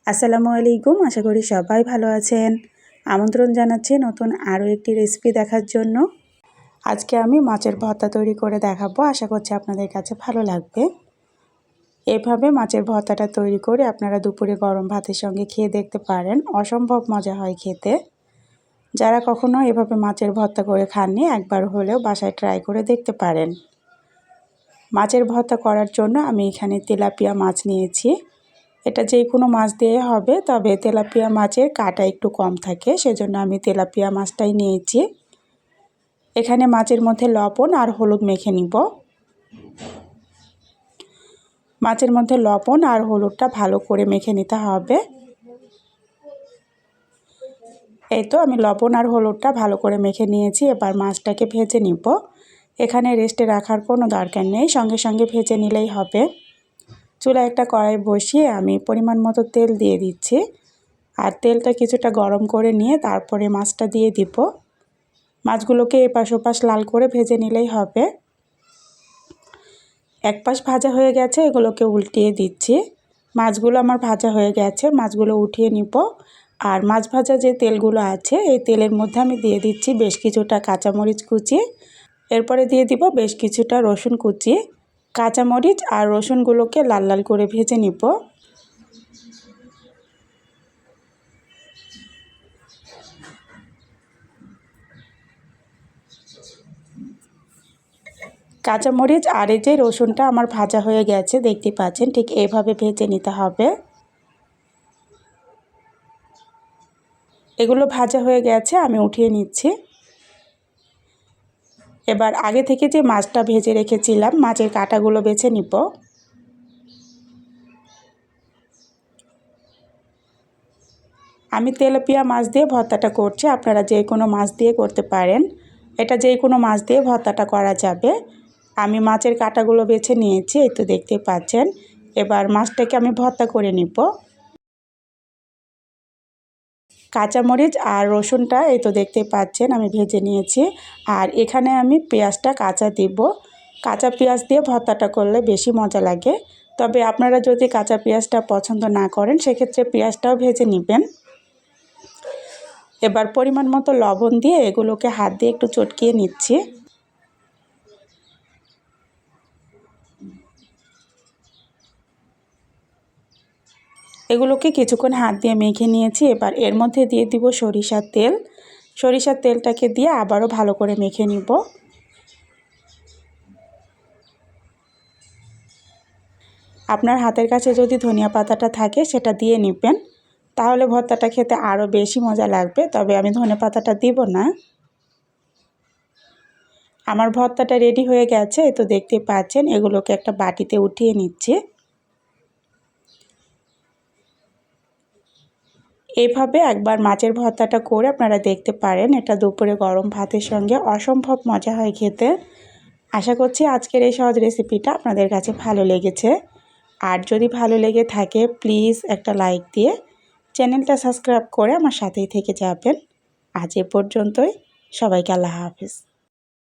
আসসালামু আলাইকুম। আশা করি সবাই ভালো আছেন। আমন্ত্রণ জানাচ্ছি নতুন আরও একটি রেসিপি দেখার জন্য। আজকে আমি মাছের ভর্তা তৈরি করে দেখাবো। আশা করছি আপনাদের কাছে ভালো লাগবে। এভাবে মাছের ভর্তাটা তৈরি করে আপনারা দুপুরে গরম ভাতের সঙ্গে খেয়ে দেখতে পারেন। অসম্ভব মজা হয় খেতে। যারা কখনো এভাবে মাছের ভর্তা করে খাননি, একবার হলেও বাসায় ট্রাই করে দেখতে পারেন। মাছের ভর্তা করার জন্য আমি এখানে তেলাপিয়া মাছ নিয়েছি। এটা যে কোনো মাছ দিয়ে হবে, তবে তেলাপিয়া মাছের কাঁটা একটু কম থাকে, সেজন্য আমি তেলাপিয়া মাছটাই নিয়েছি। এখানে মাছের মধ্যে লবণ আর হলুদ মেখে নিব। মাছের মধ্যে লবণ আর হলুদটা ভালো করে মেখে নিতে হবে। এই তো আমি লবণ আর হলুদটা ভালো করে মেখে নিয়েছি। এবার মাছটাকে ভেজে নিব। এখানে রেস্টে রাখার কোনো দরকার নেই, সঙ্গে সঙ্গে ভেজে নিলেই হবে। চুলায় একটা কড়াই বসিয়ে আমি পরিমাণ মতো তেল দিয়ে দিচ্ছি। আর তেলটা কিছুটা গরম করে নিয়ে তারপরে মাছটা দিয়ে দিব। মাছগুলোকে এপাশ ওপাশ লাল করে ভেজে নিলেই হবে। এক পাশ ভাজা হয়ে গেছে, এগুলোকে উল্টিয়ে দিচ্ছি। মাছগুলো আমার ভাজা হয়ে গেছে, মাছগুলো উঠিয়ে নিব। আর মাছ ভাজা যে তেলগুলো আছে, এই তেলের মধ্যে আমি দিয়ে দিচ্ছি বেশ কিছুটা কাঁচামরিচ কুচি। এরপরে দিয়ে দিব বেশ কিছুটা রসুন কুচি। কাঁচামরিচ আর রসুনগুলোকে লাল লাল করে ভেজে নিব। কাঁচামরিচ আর এই যে রসুনটা আমার ভাজা হয়ে গেছে, দেখতে পাচ্ছেন। ঠিক এইভাবে ভেজে নিতে হবে। এগুলো ভাজা হয়ে গেছে, আমি উঠিয়ে নিচ্ছি। এবার আগে থেকে যে মাছটা ভেজে রেখেছিলাম, মাছের কাঁটাগুলো বেছে নিব। আমি তেলাপিয়া মাছ দিয়ে ভর্তাটা করছি, আপনারা যে কোনো মাছ দিয়ে করতে পারেন। এটা যে কোনো মাছ দিয়ে ভর্তাটা করা যাবে। আমি মাছের কাঁটাগুলো বেছে নিয়েছি, এই তো দেখতে পাচ্ছেন। এবার মাছটাকে আমি ভর্তা করে নিব। কাঁচামরিচ আর রসুনটা এই তো দেখতে পাচ্ছেন আমি ভেজে নিয়েছি। আর এখানে আমি পেঁয়াজটা কাঁচা দিব। কাঁচা পেঁয়াজ দিয়ে ভর্তাটা করলে বেশি মজা লাগে। তবে আপনারা যদি কাঁচা পেঁয়াজটা পছন্দ না করেন, সেক্ষেত্রে পেঁয়াজটাও ভেজে নেবেন। এবার পরিমাণ মতো লবণ দিয়ে এগুলোকে হাত দিয়ে একটু চটকিয়ে নিচ্ছি। এগুলোকে কিছুক্ষণ হাত দিয়ে মেখে নিয়েছি। এবার এর মধ্যে দিয়ে দিব সরিষার তেল। সরিষার তেলটাকে দিয়ে আবারও ভালো করে মেখে নিব। আপনার হাতের কাছে যদি ধনিয়া পাতাটা থাকে, সেটা দিয়ে নেবেন, তাহলে ভর্তাটা খেতে আরও বেশি মজা লাগবে। তবে আমি ধনে পাতাটা দিব না। আমার ভর্তাটা রেডি হয়ে গেছে, এই তো দেখতে পাচ্ছেন। এগুলোকে একটা বাটিতে উঠিয়ে নিচ্ছি। এইভাবে একবার মাছের ভর্তাটা করে আপনারা দেখতে পারেন। এটা দুপুরে গরম ভাতের সঙ্গে অসম্ভব মজা হয় খেতে। আশা করছি আজকের এই সহজ রেসিপিটা আপনাদের কাছে ভালো লেগেছে। আর যদি ভালো লেগে থাকে, প্লিজ একটা লাইক দিয়ে চ্যানেলটা সাবস্ক্রাইব করে আমার সাথেই থেকে যাবেন। আজ এ পর্যন্তই। সবাইকে আল্লাহ হাফেজ।